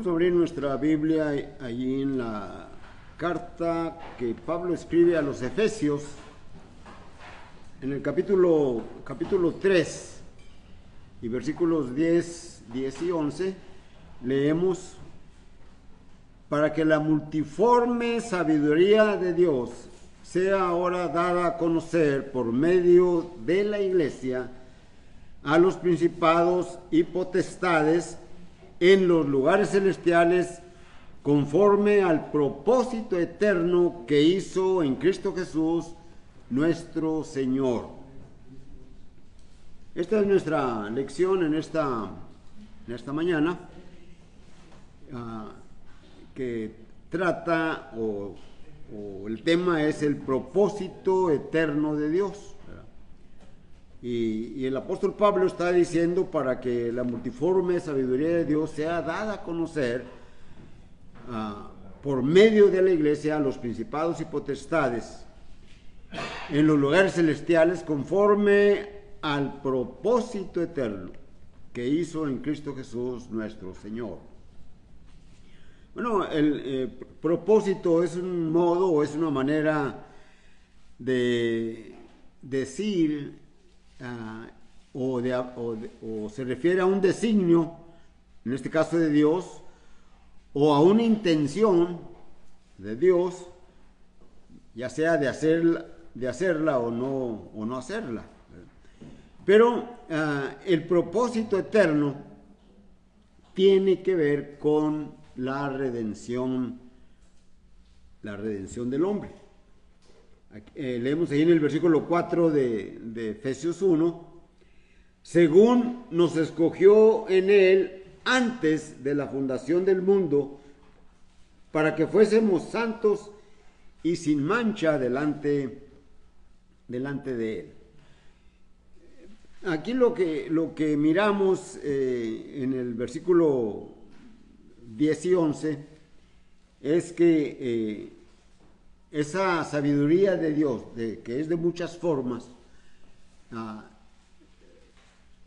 Vamos a abrir nuestra Biblia allí en la carta que Pablo escribe a los Efesios, en el capítulo 3 y versículos 10 y 11, leemos: para que la multiforme sabiduría de Dios sea ahora dada a conocer por medio de la Iglesia a los principados y potestades en los lugares celestiales, conforme al propósito eterno que hizo en Cristo Jesús, nuestro Señor. Esta es nuestra lección en esta mañana, que trata, o el tema es el propósito eterno de Dios. Y el apóstol Pablo está diciendo para que la multiforme sabiduría de Dios sea dada a conocer por medio de la Iglesia a los principados y potestades en los lugares celestiales, conforme al propósito eterno que hizo en Cristo Jesús nuestro Señor. Bueno, el propósito es un modo o es una manera de decir o se refiere a un designio, en este caso de Dios, o a una intención de Dios, ya sea de hacerla o no hacerla. Pero el propósito eterno tiene que ver con la redención del hombre. Leemos ahí en el versículo 4 de Efesios 1: según nos escogió en él antes de la fundación del mundo, para que fuésemos santos y sin mancha delante de él. Aquí lo que miramos en el versículo 10 y 11 es que esa sabiduría de Dios, que es de muchas formas,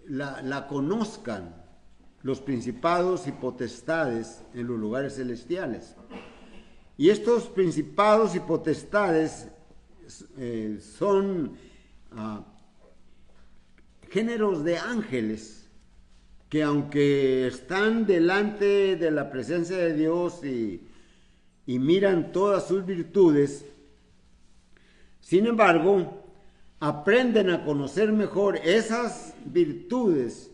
la conozcan los principados y potestades en los lugares celestiales. Y estos principados y potestades son géneros de ángeles que, aunque están delante de la presencia de Dios y miran todas sus virtudes, sin embargo, aprenden a conocer mejor esas virtudes,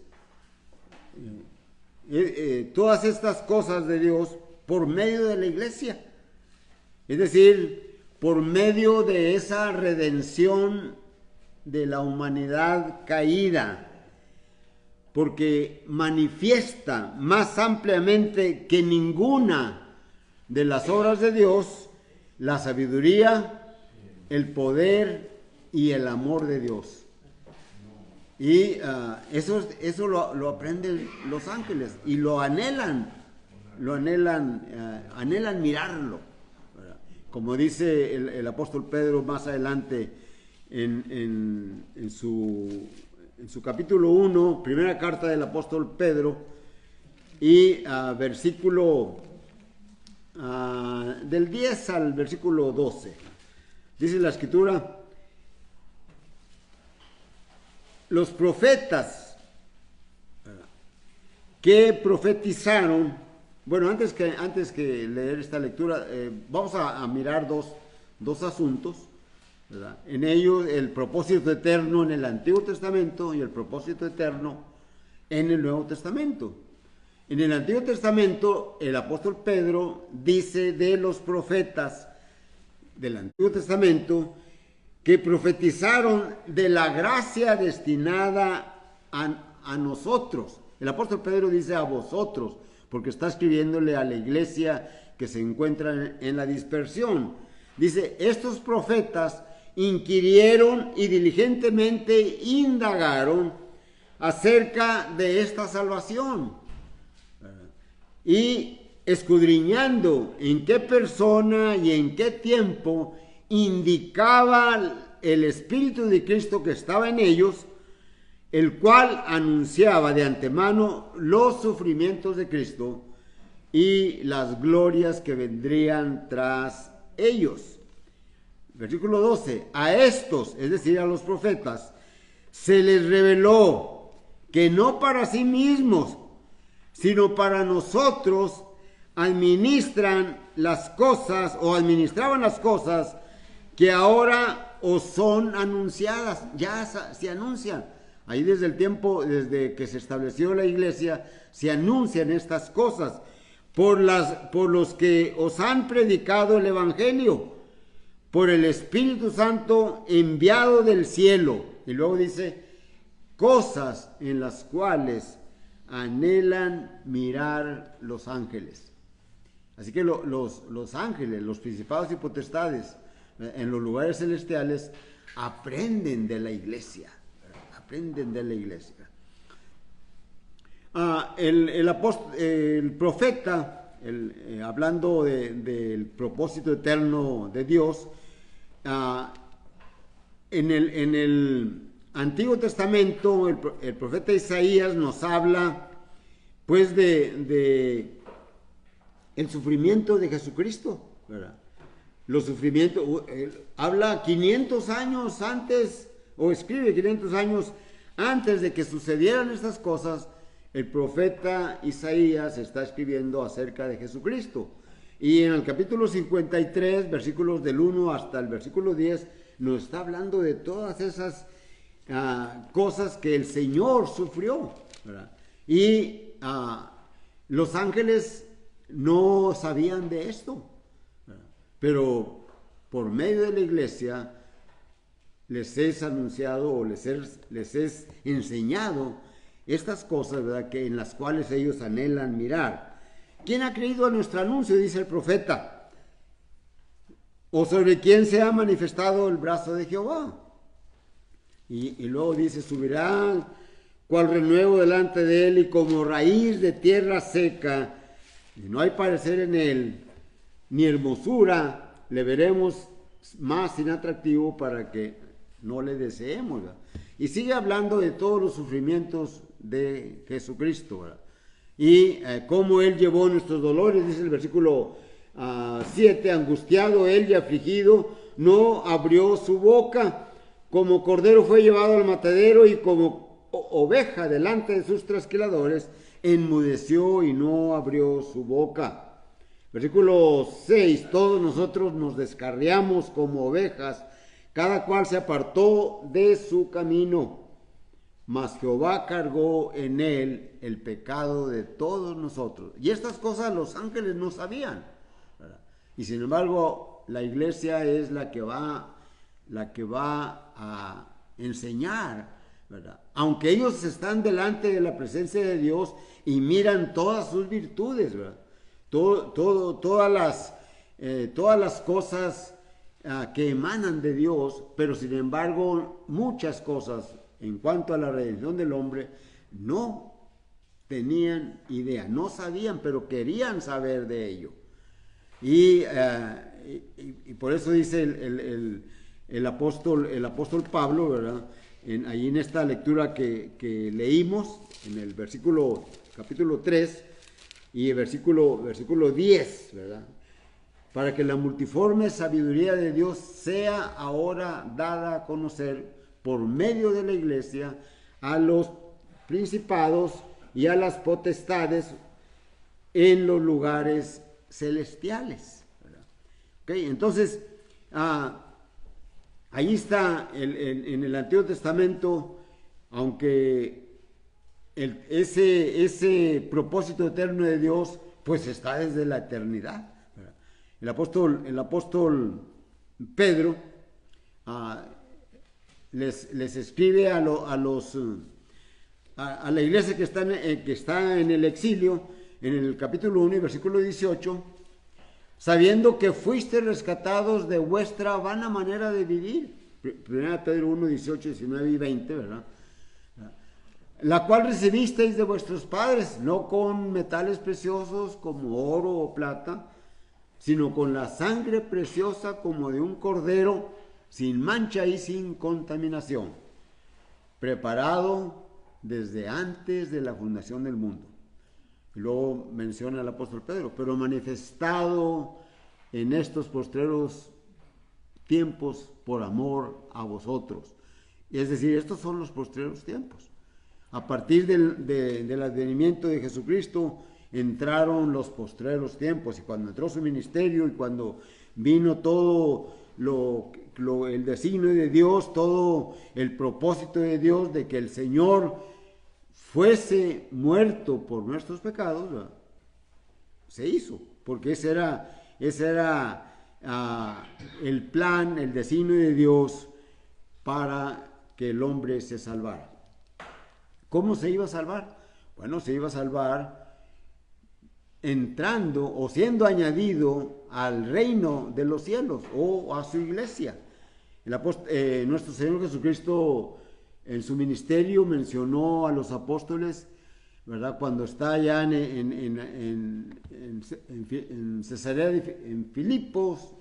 todas estas cosas de Dios, por medio de la Iglesia. Es decir, por medio de esa redención de la humanidad caída, porque manifiesta más ampliamente que ninguna de las obras de Dios la sabiduría, el poder y el amor de Dios. Y eso lo aprenden los ángeles y lo anhelan mirarlo. Como dice el apóstol Pedro más adelante en su capítulo 1, primera carta del apóstol Pedro, y versículo del 10 al versículo 12. Dice la Escritura: los profetas que profetizaron. Bueno, antes que leer esta lectura, vamos a mirar dos asuntos, ¿verdad? En ellos, el propósito eterno en el Antiguo Testamento y el propósito eterno en el Nuevo Testamento. En el Antiguo Testamento, el apóstol Pedro dice de los profetas del Antiguo Testamento que profetizaron de la gracia destinada a nosotros. El apóstol Pedro dice a vosotros, porque está escribiéndole a la iglesia que se encuentra en la dispersión. Dice: estos profetas inquirieron y diligentemente indagaron acerca de esta salvación, y escudriñando en qué persona y en qué tiempo indicaba el Espíritu de Cristo que estaba en ellos, el cual anunciaba de antemano los sufrimientos de Cristo y las glorias que vendrían tras ellos. Versículo 12, a estos, es decir, a los profetas, se les reveló que no para sí mismos, sino para nosotros administran las cosas o administraban las cosas que ahora os son anunciadas, ya se anuncian. Ahí desde el tiempo, desde que se estableció la iglesia, se anuncian estas cosas por los que os han predicado el evangelio, por el Espíritu Santo enviado del cielo. Y luego dice, cosas en las cuales anhelan mirar los ángeles. Así que los ángeles, los principados y potestades en los lugares celestiales aprenden de la iglesia. Aprenden de la iglesia. El profeta, hablando del propósito eterno de Dios, en el Antiguo Testamento, el profeta Isaías nos habla pues de el sufrimiento de Jesucristo, ¿verdad? Los sufrimientos, habla 500 años antes, o escribe 500 años antes de que sucedieran estas cosas. El profeta Isaías está escribiendo acerca de Jesucristo. Y en el capítulo 53, versículos del 1 hasta el versículo 10, nos está hablando de todas esas cosas que el Señor sufrió, ¿verdad? Y los ángeles no sabían de esto, ¿verdad? Pero por medio de la iglesia les es anunciado o les es enseñado estas cosas, ¿verdad?, que en las cuales ellos anhelan mirar. ¿Quién ha creído a nuestro anuncio?, dice el profeta. ¿O sobre quién se ha manifestado el brazo de Jehová? Y luego dice, subirá cual renuevo delante de él y como raíz de tierra seca, y no hay parecer en él, ni hermosura, le veremos más inatractivo para que no le deseemos, ¿verdad? Y sigue hablando de todos los sufrimientos de Jesucristo, ¿verdad? Y cómo él llevó nuestros dolores, dice el versículo 7, angustiado él y afligido, no abrió su boca, como cordero fue llevado al matadero y como oveja delante de sus trasquiladores, enmudeció y no abrió su boca. Versículo 6, todos nosotros nos descarriamos como ovejas, cada cual se apartó de su camino, mas Jehová cargó en él el pecado de todos nosotros. Y estas cosas los ángeles no sabían, ¿verdad? Y sin embargo, la iglesia es la que va a enseñar, ¿verdad? Aunque ellos están delante de la presencia de Dios y miran todas sus virtudes, ¿verdad? Todas las cosas que emanan de Dios, pero sin embargo muchas cosas en cuanto a la redención del hombre no tenían idea, no sabían, pero querían saber de ello. Y por eso dice el apóstol Pablo, ¿verdad? Ahí en esta lectura que leímos, en el capítulo 3 y el versículo 10, ¿verdad? Para que la multiforme sabiduría de Dios sea ahora dada a conocer por medio de la iglesia a los principados y a las potestades en los lugares celestiales, ¿verdad? Okay, entonces, ahí está en el Antiguo Testamento, aunque ese propósito eterno de Dios, pues está desde la eternidad, ¿verdad? El apóstol Pedro les escribe a la iglesia que está en el exilio, en el capítulo 1 y versículo 18, sabiendo que fuiste rescatados de vuestra vana manera de vivir. 1 Pedro 1, 18, 19 y 20, ¿verdad? La cual recibisteis de vuestros padres, no con metales preciosos como oro o plata, sino con la sangre preciosa como de un cordero, sin mancha y sin contaminación, preparado desde antes de la fundación del mundo. Y Luego menciona el apóstol Pedro, pero manifestado en estos postreros tiempos por amor a vosotros. Es decir, estos son los postreros tiempos. A partir del advenimiento de Jesucristo entraron los postreros tiempos, y cuando entró su ministerio y cuando vino todo el designio de Dios, todo el propósito de Dios de que el Señor fuese muerto por nuestros pecados, ¿verdad? Se hizo, porque ese era el plan, el designio de Dios para que el hombre se salvara. ¿Cómo se iba a salvar? Bueno, se iba a salvar entrando o siendo añadido al reino de los cielos o a su iglesia. Nuestro Señor Jesucristo en su ministerio mencionó a los apóstoles, ¿verdad? Cuando está allá en Cesarea de Filipos,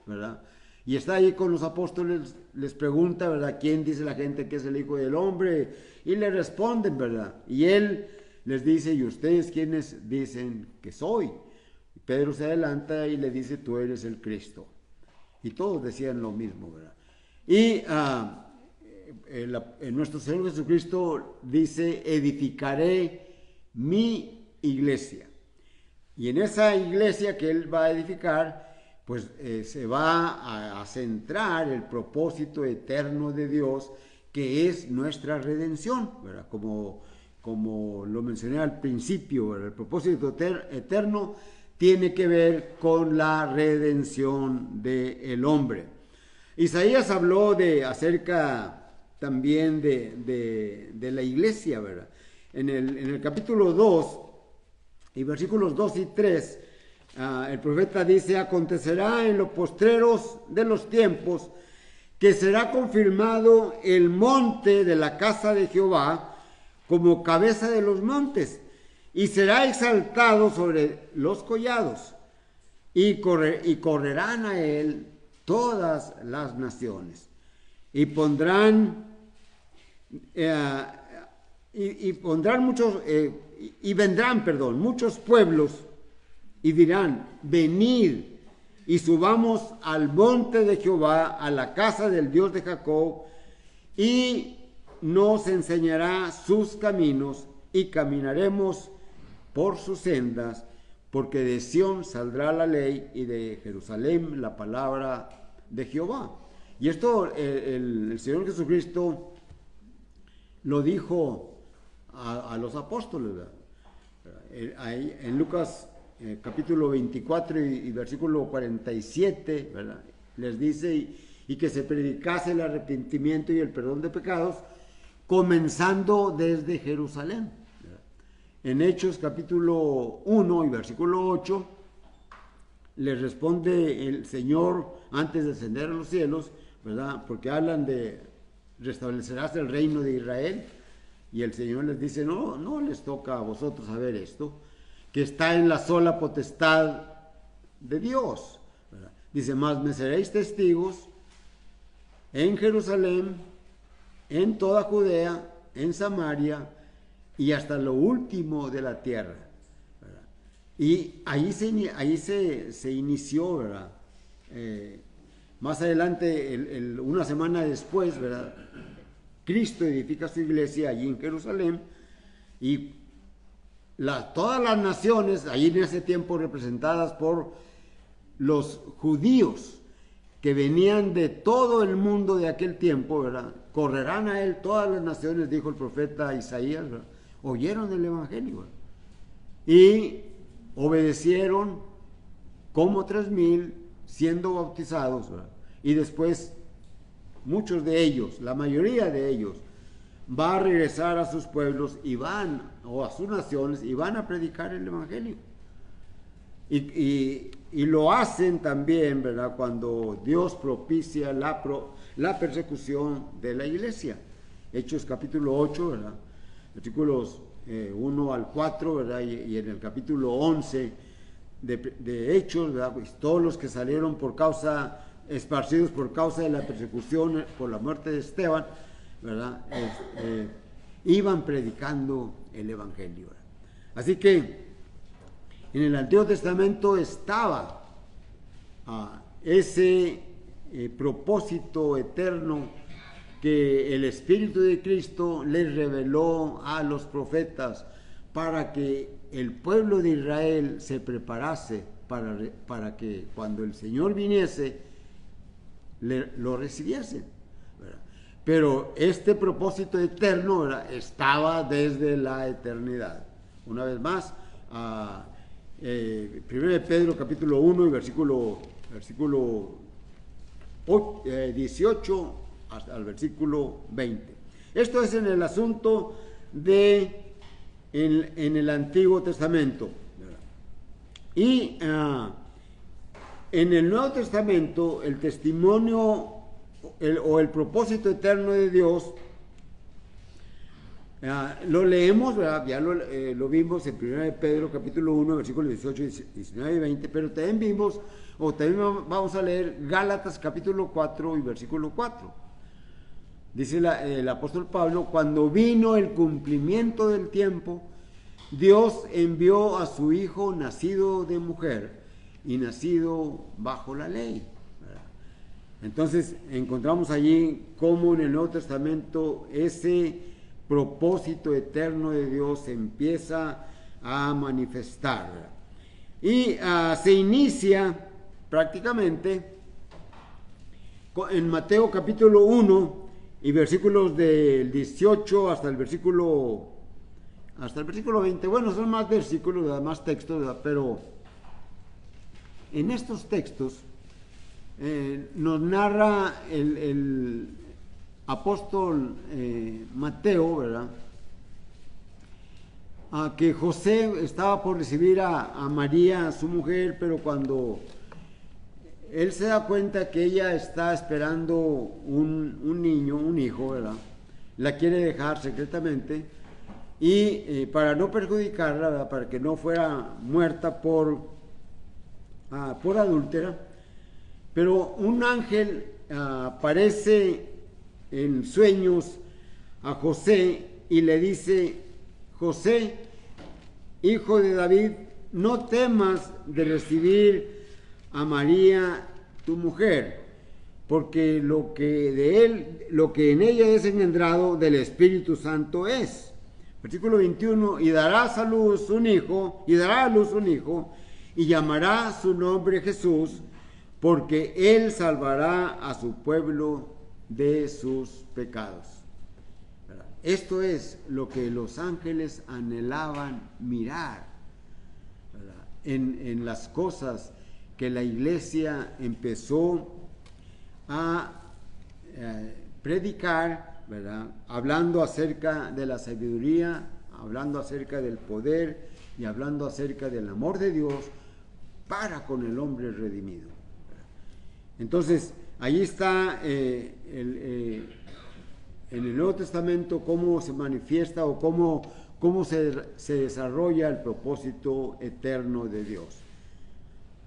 ¿verdad? Y está ahí con los apóstoles, les pregunta, ¿verdad? ¿Quién dice la gente que es el Hijo del Hombre? Y le responden, ¿verdad? Y él les dice, ¿y ustedes quiénes dicen que soy? Y Pedro se adelanta y le dice, tú eres el Cristo. Y todos decían lo mismo, ¿verdad? Y nuestro Señor Jesucristo dice, edificaré mi iglesia. Y en esa iglesia que Él va a edificar, pues se va a centrar el propósito eterno de Dios, que es nuestra redención, ¿verdad? Como lo mencioné al principio, ¿verdad? El propósito eterno tiene que ver con la redención del hombre. Isaías habló acerca también de la iglesia, ¿verdad? En el capítulo 2 y versículos 2 y 3, el profeta dice, acontecerá en los postreros de los tiempos que será confirmado el monte de la casa de Jehová como cabeza de los montes, y será exaltado sobre los collados, y correrán a él todas las naciones, y pondrán muchos pueblos, y dirán, venid y subamos al monte de Jehová, a la casa del Dios de Jacob, y nos enseñará sus caminos, y caminaremos por sus sendas, porque de Sión saldrá la ley, y de Jerusalén la palabra de Jehová. Y esto el Señor Jesucristo lo dijo a los apóstoles, ¿verdad? Ahí, en Lucas capítulo 24 y versículo 47, ¿verdad? Les dice, y que se predicase el arrepentimiento y el perdón de pecados, comenzando desde Jerusalén, ¿verdad? En Hechos capítulo 1 y versículo 8, les responde el Señor antes de ascender a los cielos, ¿verdad? Porque hablan de restablecerás el reino de Israel, y el Señor les dice, no les toca a vosotros saber esto, que está en la sola potestad de Dios, ¿verdad? Dice, mas me seréis testigos en Jerusalén, en toda Judea, en Samaria y hasta lo último de la tierra, ¿verdad? Y ahí se inició, ¿verdad? Más adelante, una semana después, ¿verdad? Cristo edifica su iglesia allí en Jerusalén, y todas las naciones, allí en ese tiempo representadas por los judíos que venían de todo el mundo de aquel tiempo, ¿verdad? Correrán a él todas las naciones, dijo el profeta Isaías, ¿verdad? Oyeron el evangelio, ¿verdad? Y obedecieron como 3,000 siendo bautizados, ¿verdad? Y después muchos de ellos, la mayoría de ellos, va a regresar a sus pueblos o a sus naciones, y van a predicar el evangelio. Y lo hacen también, ¿verdad? Cuando Dios propicia la persecución de la iglesia. Hechos capítulo 8, ¿verdad? Versículos 1 al 4, ¿verdad? Y en el capítulo 11 de Hechos, ¿verdad? Pues todos los que salieron esparcidos por causa de la persecución por la muerte de Esteban, ¿verdad? Iban predicando el evangelio, ¿verdad? Así que en el Antiguo Testamento estaba ese propósito eterno que el Espíritu de Cristo les reveló a los profetas para que el pueblo de Israel se preparase para que cuando el Señor viniese lo recibiesen, ¿verdad? Pero este propósito eterno, ¿verdad?, estaba desde la eternidad. Una vez más, 1 Pedro capítulo 1 y versículo 18 hasta el versículo 20. Esto es en el asunto de en el Antiguo Testamento, ¿verdad? Y en el Nuevo Testamento el testimonio o el propósito eterno de Dios lo leemos, ¿verdad? Ya lo vimos en 1 Pedro capítulo 1 versículos 18, 19 y 20, pero también vimos, o también vamos a leer Gálatas capítulo 4 y versículo 4. Dice el apóstol Pablo: cuando vino el cumplimiento del tiempo, Dios envió a su Hijo nacido de mujer y nacido bajo la ley, ¿verdad? Entonces encontramos allí cómo en el Nuevo Testamento ese propósito eterno de Dios se empieza a manifestar, ¿verdad? Y se inicia prácticamente en Mateo capítulo 1 y versículos del 18 hasta el versículo 20. Bueno, son más versículos, más textos, ¿verdad? Pero en estos textos nos narra el apóstol Mateo, ¿verdad?, que José estaba por recibir a María, su mujer, pero cuando él se da cuenta que ella está esperando un niño, un hijo, ¿verdad?, la quiere dejar secretamente y para no perjudicarla, ¿verdad?, para que no fuera muerta por adúltera. Pero un ángel aparece en sueños a José y le dice: José, hijo de David, no temas de recibir a María tu mujer, porque lo que en ella es engendrado del Espíritu Santo es. Versículo 21: y dará a luz un hijo, y llamará su nombre Jesús, porque él salvará a su pueblo de sus pecados. Esto es lo que los ángeles anhelaban mirar, ¿verdad?, en las cosas que la iglesia empezó a predicar, ¿verdad?, hablando acerca de la sabiduría, hablando acerca del poder y hablando acerca del amor de Dios para con el hombre redimido, ¿verdad? Entonces, ahí está en el Nuevo Testamento cómo se manifiesta o cómo se desarrolla el propósito eterno de Dios.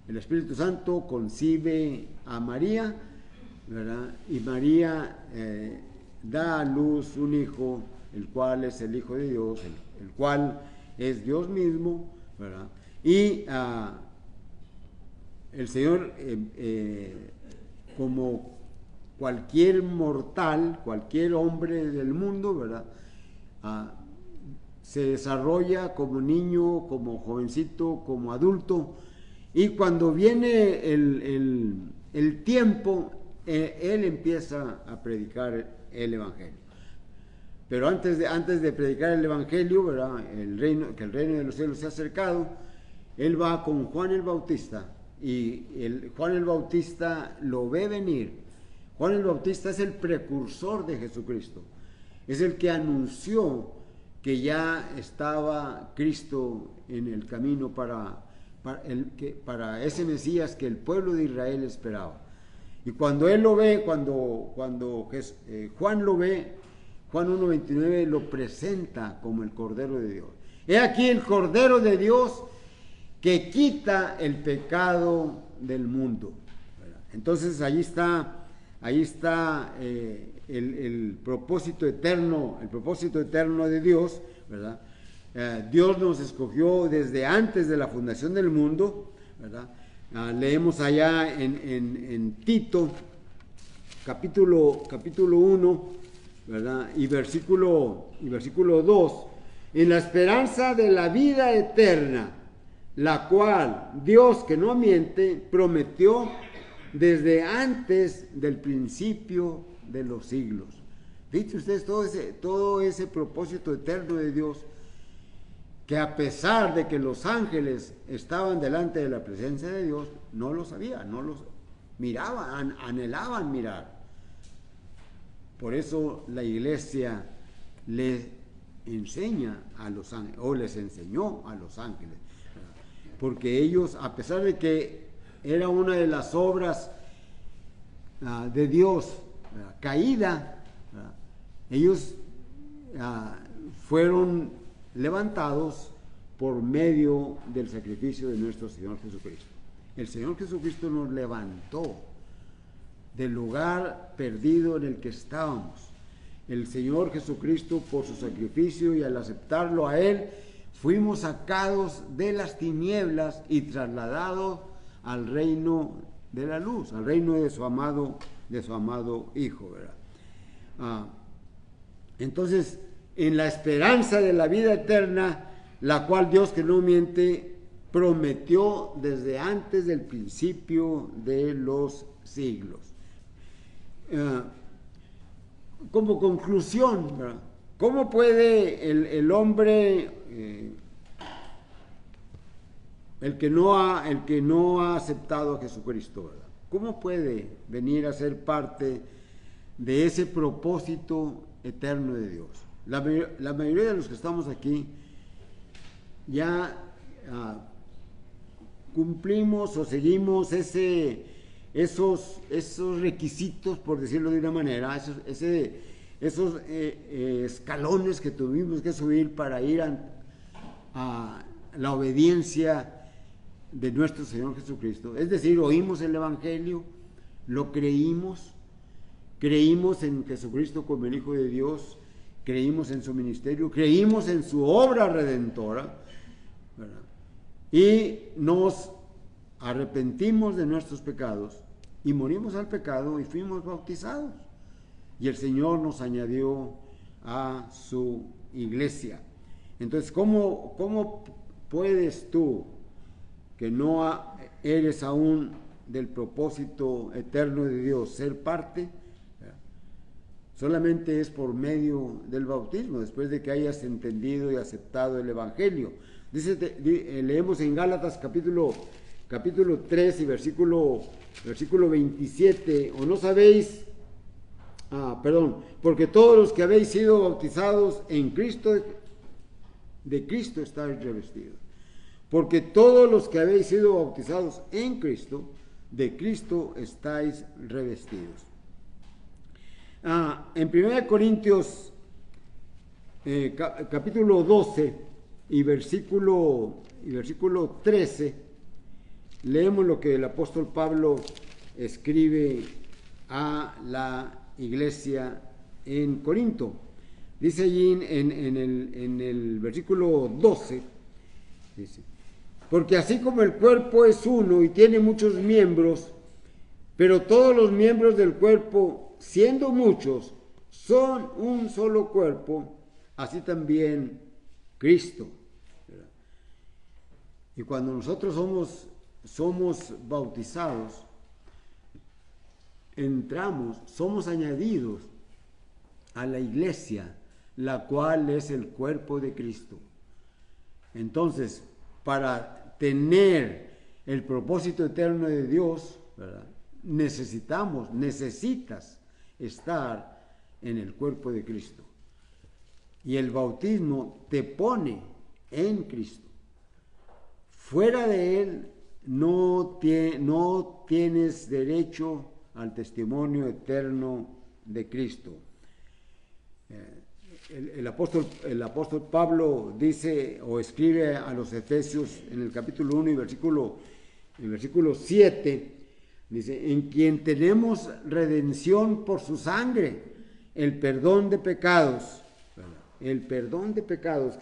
El Espíritu Santo concibe a María, ¿verdad?, y María da a luz un hijo, el cual es el Hijo de Dios, el cual es Dios mismo, ¿verdad? Y el Señor, como cualquier mortal, cualquier hombre del mundo, ¿verdad?, se desarrolla como niño, como jovencito, como adulto, y cuando viene el tiempo, él empieza a predicar el Evangelio. Pero antes de predicar el Evangelio, ¿verdad?, que el reino de los cielos se ha acercado, él va con Juan el Bautista, y Juan el Bautista lo ve venir. Juan el Bautista es el precursor de Jesucristo, es el que anunció que ya estaba Cristo en el camino para ese Mesías que el pueblo de Israel esperaba. Y cuando él lo ve, cuando Juan lo ve, Juan 1:29 lo presenta como el Cordero de Dios. He aquí el Cordero de Dios que quita el pecado del mundo, ¿verdad? Entonces ahí está el propósito eterno de Dios, ¿verdad?, Dios nos escogió desde antes de la fundación del mundo, ¿verdad? Leemos allá en Tito, capítulo 1, ¿verdad? Y versículo 2, en la esperanza de la vida eterna, la cual Dios, que no miente, prometió desde antes del principio de los siglos. Fíjense ustedes todo ese propósito eterno de Dios, que a pesar de que los ángeles estaban delante de la presencia de Dios, no lo sabían, no los miraban, anhelaban mirar. Por eso la iglesia les enseña a los ángeles, o les enseñó a los ángeles, porque ellos, a pesar de que era una de las obras de Dios caída, ellos fueron levantados por medio del sacrificio de nuestro Señor Jesucristo. El Señor Jesucristo nos levantó del lugar perdido en el que estábamos. El Señor Jesucristo, por su sacrificio y al aceptarlo a Él, fuimos sacados de las tinieblas y trasladados al reino de la luz, al reino de su amado Hijo, ¿verdad? Entonces, en la esperanza de la vida eterna, la cual Dios, que no miente, prometió desde antes del principio de los siglos. Como conclusión, ¿verdad? ¿Cómo puede el hombre, el que no ha aceptado a Jesucristo, ¿verdad? ¿Cómo puede venir a ser parte de ese propósito eterno de Dios? La mayoría de los que estamos aquí ya cumplimos o seguimos esos requisitos, por decirlo de una manera, esos escalones que tuvimos que subir para ir a la obediencia de nuestro Señor Jesucristo. Es decir, oímos el Evangelio, lo creímos en Jesucristo como el Hijo de Dios, creímos en su ministerio, creímos en su obra redentora, ¿verdad? Y nos arrepentimos de nuestros pecados y morimos al pecado y fuimos bautizados. Y el Señor nos añadió a su iglesia. Entonces, ¿cómo puedes tú, que no eres aún del propósito eterno de Dios, ser parte? Solamente es por medio del bautismo, después de que hayas entendido y aceptado el Evangelio. Leemos en Gálatas capítulo 3 y versículo 27, o no sabéis, porque todos los que habéis sido bautizados en Cristo, de Cristo estáis revestidos. Porque todos los que habéis sido bautizados en Cristo, de Cristo estáis revestidos. En 1 Corintios capítulo 12 y versículo 13, leemos lo que el apóstol Pablo escribe a la iglesia en Corinto. Dice allí en el versículo 12, dice: porque así como el cuerpo es uno y tiene muchos miembros, pero todos los miembros del cuerpo, siendo muchos, son un solo cuerpo, así también Cristo. Y cuando nosotros somos bautizados, somos añadidos a la iglesia, la cual es el cuerpo de Cristo. Entonces, para tener el propósito eterno de Dios, ¿verdad?, necesitas estar en el cuerpo de Cristo. Y el bautismo te pone en Cristo. Fuera de Él no tienes derecho al testimonio eterno de Cristo. El apóstol Pablo dice o escribe a los Efesios en el capítulo 1 y versículo 7, dice: en quien tenemos redención por su sangre, el perdón de pecados, ¿verdad?, el perdón de pecados,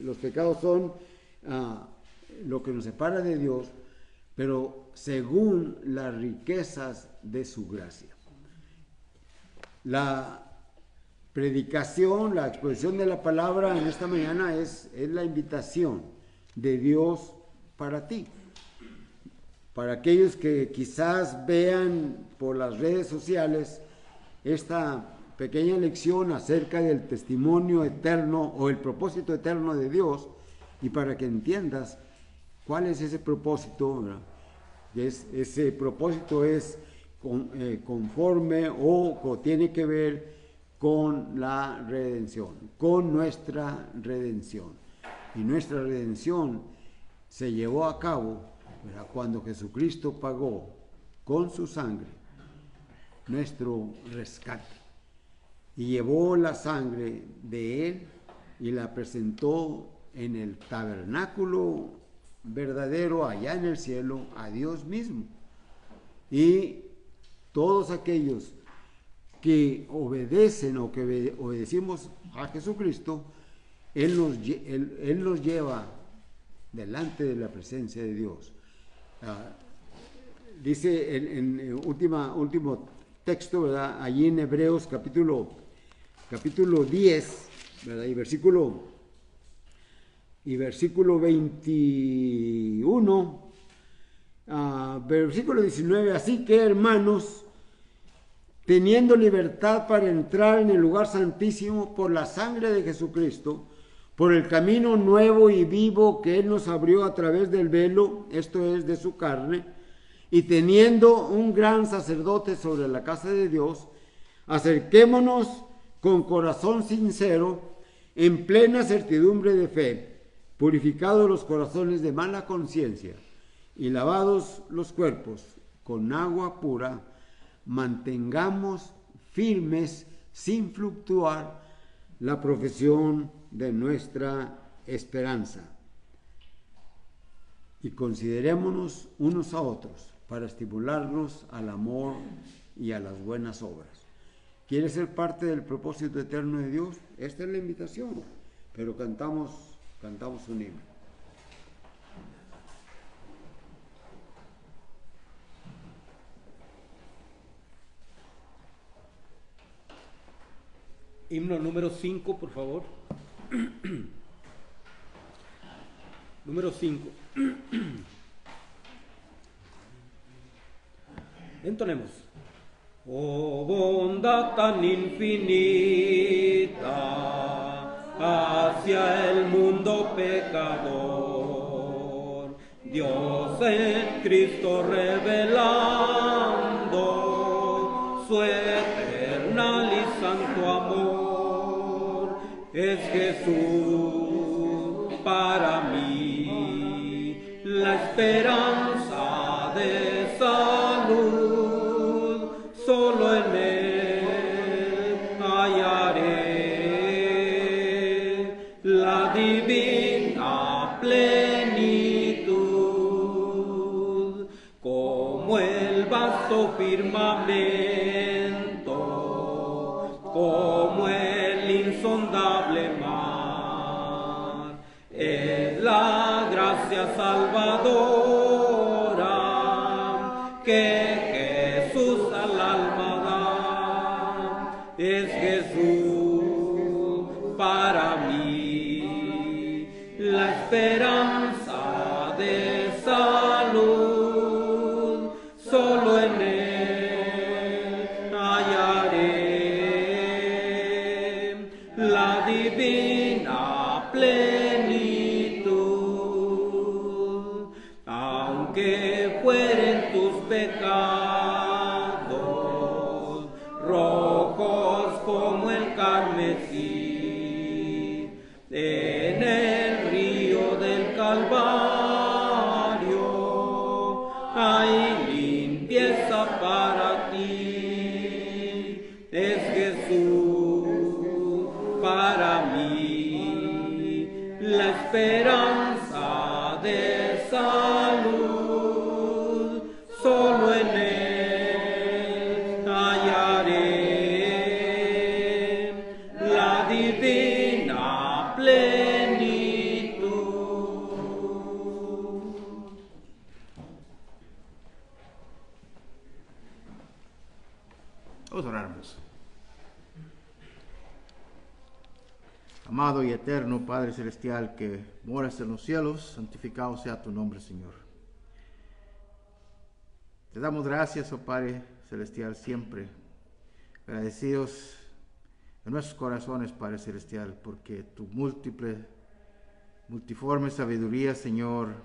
los pecados son lo que nos separa de Dios, pero según las riquezas de su gracia. La predicación, la exposición de la palabra en esta mañana es la invitación de Dios para ti. Para aquellos que quizás vean por las redes sociales esta pequeña lección acerca del testimonio eterno o el propósito eterno de Dios, y para que entiendas cuál es ese propósito, ¿verdad? Ese propósito es conforme o tiene que ver con la redención, con nuestra redención. Y nuestra redención se llevó a cabo, ¿verdad?, cuando Jesucristo pagó con su sangre nuestro rescate. Y llevó la sangre de Él y la presentó en el tabernáculo verdadero allá en el cielo a Dios mismo. Y todos aquellos que obedecen o que obedecimos a Jesucristo, Él los lleva delante de la presencia de Dios. Dice en último texto, ¿verdad?, allí en Hebreos capítulo 10, ¿verdad?, y versículo 21, versículo 19, así que, hermanos, teniendo libertad para entrar en el lugar santísimo por la sangre de Jesucristo, por el camino nuevo y vivo que Él nos abrió a través del velo, esto es, de su carne, y teniendo un gran sacerdote sobre la casa de Dios, acerquémonos con corazón sincero, en plena certidumbre de fe, purificados los corazones de mala conciencia y lavados los cuerpos con agua pura, mantengamos firmes sin fluctuar la profesión de nuestra esperanza. Y considerémonos unos a otros para estimularnos al amor y a las buenas obras. ¿Quieres ser parte del propósito eterno de Dios? Esta es la invitación, pero cantamos un himno. Himno número 5, por favor. Número 5. Entonemos. Oh bondad tan infinita hacia el mundo pecador, Dios en Cristo revelando su eternal y santo amor, es Jesús para mí la esperanza de salud, solo en Él hallaré la divina plenitud, como el vasto firmamento, como el insondable mar, es la gracia salvadora que Jesús al alma da, es Jesús para mí la esperanza de salud, solo en Él hallaré la divina plenitud, aunque fueren tus pecados rojos como el carmesí, en el río del Calvario hay limpieza para ti, es Jesús para mí la esperanza de salud, solo en Él hallaré la divina Vamos a orar, hermanos. Amado y eterno Padre Celestial que moras en los cielos, santificado sea tu nombre, Señor. Te damos gracias, oh Padre Celestial, siempre agradecidos en nuestros corazones, Padre Celestial, porque tu multiforme sabiduría, Señor,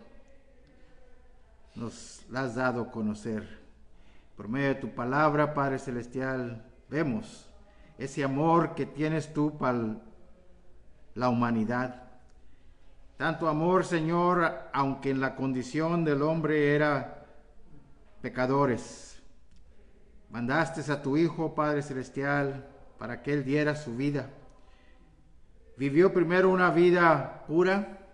nos la has dado a conocer. Por medio de tu palabra, Padre Celestial, vemos ese amor que tienes tú para la humanidad. Tanto amor, Señor, aunque en la condición del hombre era pecadores. Mandaste a tu Hijo, Padre Celestial, para que Él diera su vida. Vivió primero una vida pura,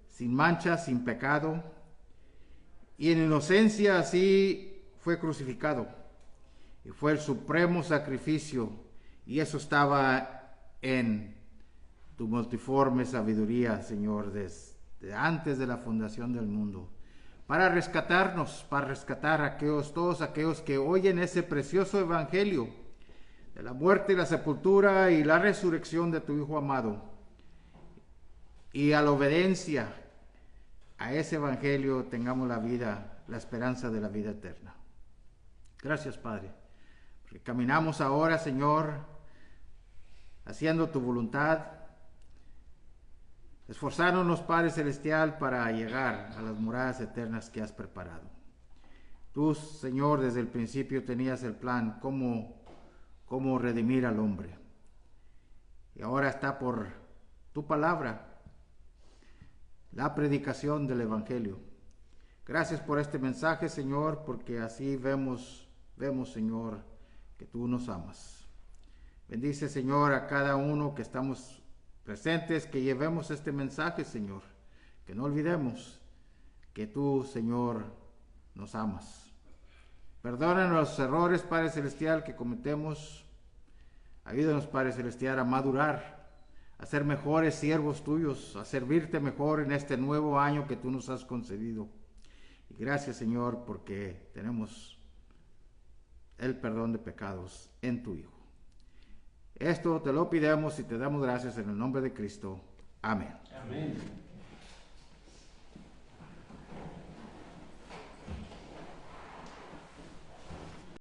sin mancha, sin pecado, y en inocencia así fue crucificado. Y fue el supremo sacrificio, y eso estaba en tu multiforme sabiduría, Señor, desde antes de la fundación del mundo, para rescatarnos, para rescatar a todos aquellos que oyen ese precioso evangelio de la muerte y la sepultura y la resurrección de tu Hijo amado, y a la obediencia a ese evangelio tengamos la vida, la esperanza de la vida eterna. Gracias, Padre, porque caminamos ahora, Señor, haciendo tu voluntad, esforzándonos, Padre Celestial, para llegar a las moradas eternas que has preparado. Tú, Señor, desde el principio tenías el plan, cómo redimir al hombre. Y ahora está por tu palabra, la predicación del evangelio. Gracias por este mensaje, Señor, porque así vemos, Señor, que tú nos amas. Bendice, Señor, a cada uno que estamos presentes, que llevemos este mensaje, Señor, que no olvidemos que tú, Señor, nos amas. Perdona los errores, Padre Celestial, que cometemos. Ayúdanos, Padre Celestial, a madurar, a ser mejores siervos tuyos, a servirte mejor en este nuevo año que tú nos has concedido. Y gracias, Señor, porque tenemos el perdón de pecados en tu Hijo. Esto te lo pidamos y te damos gracias en el nombre de Cristo. Amén. Amén.